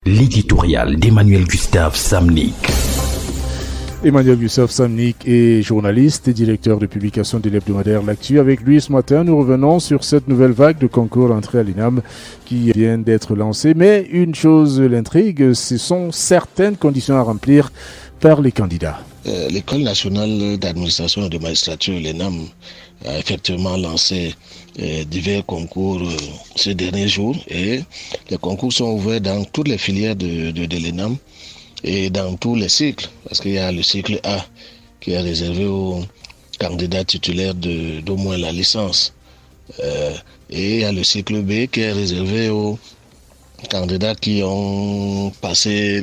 L'éditorial d'Emmanuel Gustave Samnick. Emmanuel Gustave Samnick est journaliste et directeur de publication de l'hebdomadaire L'Actu. Avec lui ce matin, nous revenons sur cette nouvelle vague de concours entrée à l'INAM qui vient d'être lancée. Mais une chose l'intrigue, ce sont certaines conditions à remplir par les candidats. L'École nationale d'administration et de magistrature, l'ENAM, a effectivement lancé divers concours ces derniers jours. Et les concours sont ouverts dans toutes les filières de l'ENAM. Et dans tous les cycles, parce qu'il y a le cycle A qui est réservé aux candidats titulaires d'au moins la licence. Et il y a le cycle B qui est réservé aux candidats qui ont passé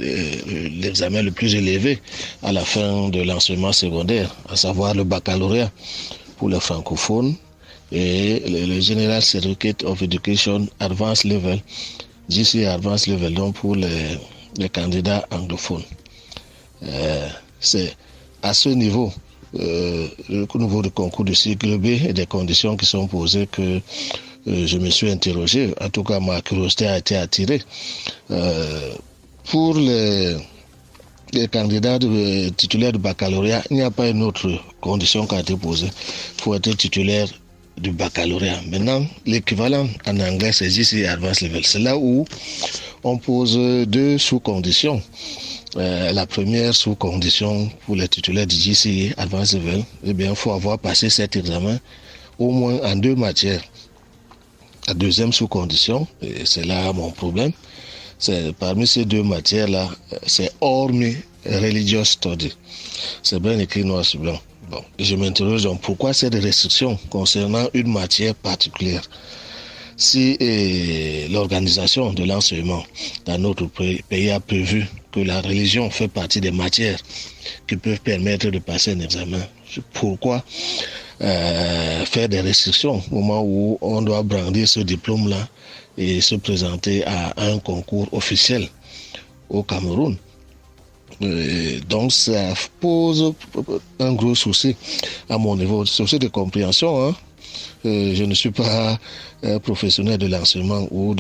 l'examen le plus élevé à la fin de l'enseignement secondaire, à savoir le baccalauréat pour les francophones et le General Certificate of Education Advanced Level, GCE Advanced Level, donc pour les candidats anglophones. C'est à ce niveau, au niveau du concours du cycle B et des conditions qui sont posées que je me suis interrogé. En tout cas, ma curiosité a été attirée. Pour les candidats titulaires du baccalauréat, il n'y a pas une autre condition qui a été posée. Il faut être titulaire du baccalauréat. Maintenant, l'équivalent en anglais, c'est GCE Advanced Level. C'est là où on pose deux sous-conditions. La première sous-condition pour les titulaires du GCE Advanced Level, eh bien, il faut avoir passé cet examen au moins en 2 matières. La deuxième sous-condition, et c'est là mon problème, c'est parmi ces 2 matières-là, c'est hormis Religious Study. C'est bien écrit noir sur blanc. Bon, je m'interroge donc pourquoi cette restriction concernant une matière particulière. Si l'organisation de l'enseignement dans notre pays a prévu que la religion fait partie des matières qui peuvent permettre de passer un examen, pourquoi faire des restrictions au moment où on doit brandir ce diplôme-là et se présenter à un concours officiel au Cameroun? Donc ça pose un gros souci à mon niveau, souci de compréhension, hein. Je ne suis pas professionnel de l'enseignement ou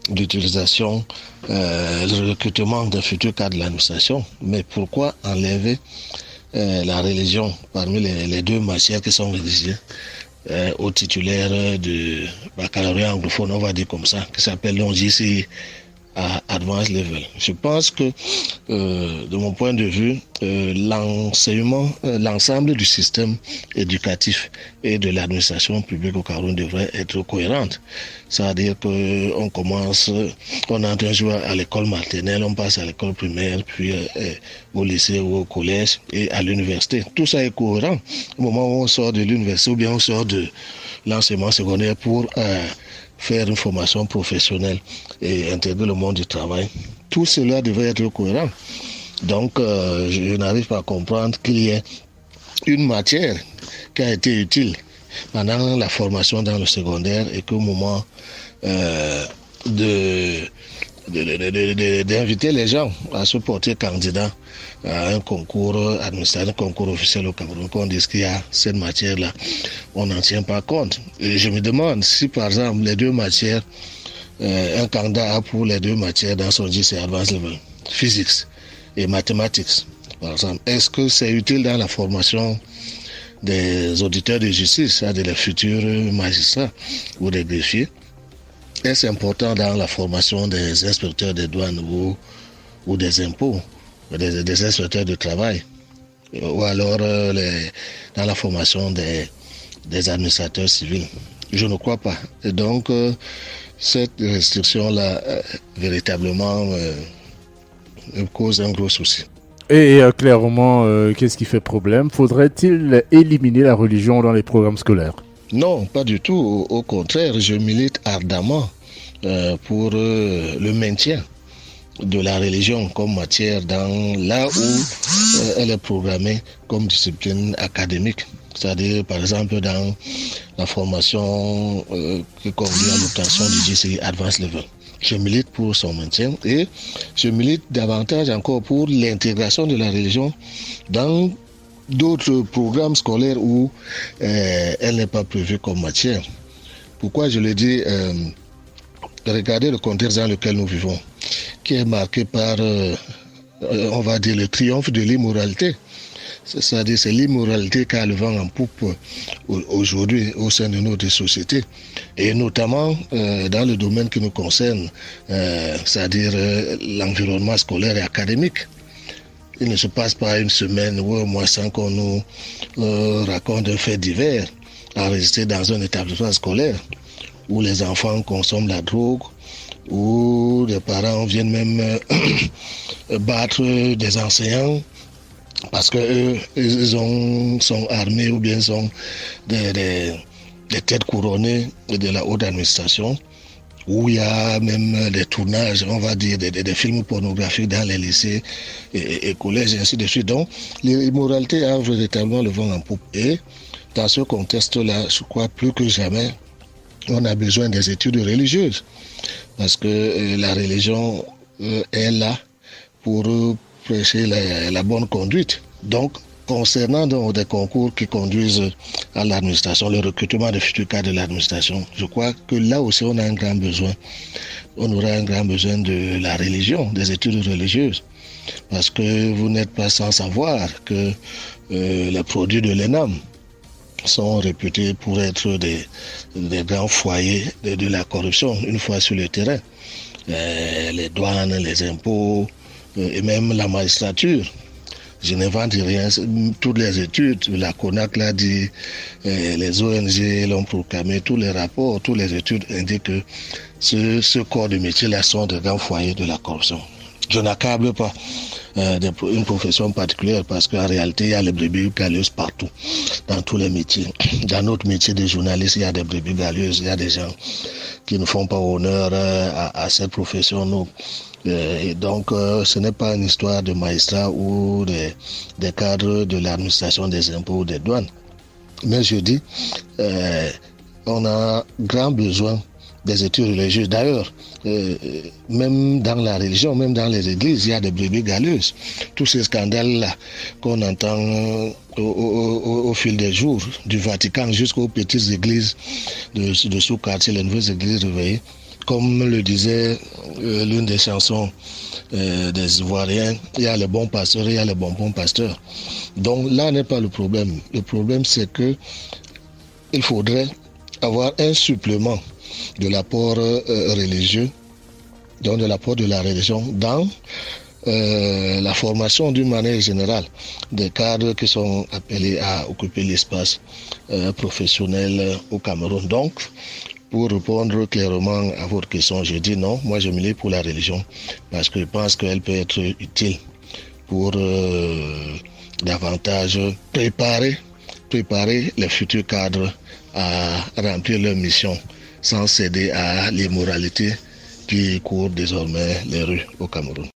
d'utilisation, le recrutement d'un futur cadre de l'administration, mais pourquoi enlever la religion parmi les 2 matières qui sont rédigées aux titulaires du baccalauréat anglophone, on va dire comme ça, qui s'appelle JCE à Advanced Level. Je pense que, de mon point de vue, l'enseignement, l'ensemble du système éducatif et de l'administration publique au Cameroun devrait être cohérente. C'est-à-dire qu'on commence, on entre un jour à l'école maternelle, on passe à l'école primaire, puis au lycée ou au collège et à l'université. Tout ça est cohérent. Au moment où on sort de l'université ou bien on sort de l'enseignement secondaire pour faire une formation professionnelle et intégrer le monde du travail. Tout cela devrait être cohérent. Donc, je n'arrive pas à comprendre qu'il y ait une matière qui a été utile pendant la formation dans le secondaire et qu'au moment d'inviter les gens à se porter candidat à un concours administratif, un concours officiel au Cameroun, qu'on dise qu'il y a cette matière-là, on n'en tient pas compte. Et je me demande si, par exemple, les 2 matières, un candidat a pour les 2 matières dans son GCE Advanced Level, physics et mathématiques, par exemple, est-ce que c'est utile dans la formation des auditeurs de justice, c'est-à-dire des futurs magistrats ou des greffiers? Est-ce important dans la formation des inspecteurs des douanes ou des impôts, des inspecteurs de travail, ou alors dans la formation des administrateurs civils? Je ne crois pas. Et donc, cette restriction-là, véritablement, me cause un gros souci. Et clairement, qu'est-ce qui fait problème? Faudrait-il éliminer la religion dans les programmes scolaires? Non, pas du tout. Au contraire, je milite ardemment pour le maintien de la religion comme matière là où elle est programmée comme discipline académique. C'est-à-dire, par exemple, dans la formation qui conduit à l'obtention du GCE Advanced Level. Je milite pour son maintien et je milite davantage encore pour l'intégration de la religion dans d'autres programmes scolaires où elle n'est pas prévue comme matière. Pourquoi je le dis? Regardez le contexte dans lequel nous vivons. qui est marqué par, on va dire, le triomphe de l'immoralité. C'est-à-dire c'est l'immoralité qui a le vent en poupe aujourd'hui au sein de notre société, et notamment dans le domaine qui nous concerne, c'est-à-dire l'environnement scolaire et académique. Il ne se passe pas une semaine ou un mois sans qu'on nous raconte un fait divers enregistré dans un établissement scolaire où les enfants consomment la drogue, où les parents viennent même battre des enseignants parce qu'eux, ils sont armés ou bien sont des têtes couronnées de la haute administration, où il y a même des tournages, on va dire, des films pornographiques dans les lycées et collèges, et ainsi de suite. Donc, l'immoralité a véritablement le vent en poupe. Et dans ce contexte-là, je crois plus que jamais, on a besoin des études religieuses. Parce que la religion est là pour prêcher la bonne conduite. Donc, concernant donc des concours qui conduisent à l'administration, le recrutement des futurs cadres de l'administration, je crois que là aussi on a un grand besoin. On aura un grand besoin de la religion, des études religieuses. Parce que vous n'êtes pas sans savoir que les produits de l'ENAM sont réputés pour être des grands foyers de la corruption une fois sur le terrain. Les douanes, les impôts et même la magistrature. Je n'invente rien. Toutes les études, la CONAC l'a dit, les ONG l'ont proclamé, tous les rapports, toutes les études indiquent que ce corps de métier-là sont de grands foyers de la corruption. Je n'accable pas une profession particulière parce qu'en réalité, il y a les brebis galeuses partout, dans tous les métiers. Dans notre métier de journaliste, il y a des brebis galeuses, il y a des gens qui ne font pas honneur à cette profession. Et donc, ce n'est pas une histoire de magistrats ou des cadres de l'administration des impôts ou des douanes. Mais je dis, on a grand besoin des études religieuses. D'ailleurs, même dans la religion, même dans les églises, il y a des brebis galeuses. Tous ces scandales-là qu'on entend au fil des jours, du Vatican jusqu'aux petites églises de sous-quartier, les nouvelles églises réveillées, comme le disait l'une des chansons des Ivoiriens, il y a les bons pasteurs et il y a les bons pasteurs. Donc là n'est pas le problème. Le problème, c'est que il faudrait avoir un supplément de l'apport religieux, donc de l'apport de la religion dans la formation d'une manière générale des cadres qui sont appelés à occuper l'espace professionnel au Cameroun. Donc, pour répondre clairement à votre question, je dis non, moi je milite pour la religion parce que je pense qu'elle peut être utile pour davantage préparer les futurs cadres à remplir leur mission sans céder à l'immoralité qui court désormais les rues au Cameroun.